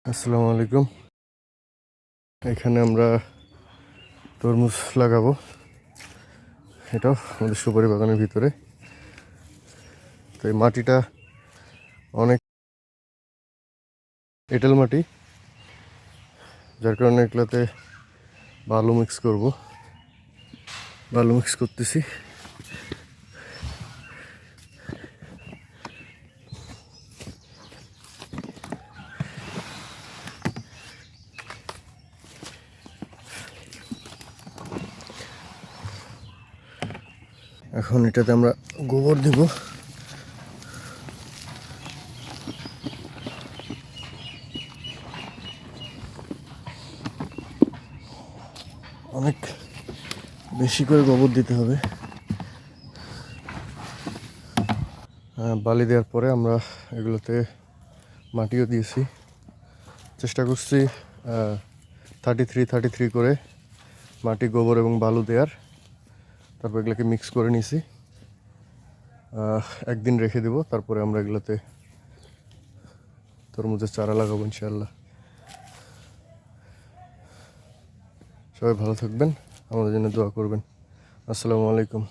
আসসালামু আলাইকুম। এখানে আমরা তরমুজ লাগাবো। এটাও আমাদের সুপারি বাগানের ভিতরে। তো এই মাটিটা অনেক এঁটেল মাটি, যার কারণে এগুলোতে বালু মিক্স করব। বালু মিক্স করতেছি। এখন এটাতে আমরা গোবর দিব। অনেক বেশি করে গোবর দিতে হবে। বালি দেওয়ার পরে আমরা এগুলোতে মাটিও দিয়েছি। চেষ্টা করছি 33 করে মাটি, গোবর এবং বালু দেওয়ার। তারপর এগুলোকে মিক্স করে নিছি। একদিন রেখে দেব, তারপরে আমরা এগুলোতে তরমুজের চারা লাগাবো ইনশাআল্লাহ। সবাই ভালো থাকবেন, আমাদের জন্য দোয়া করবেন। আসসালামু আলাইকুম।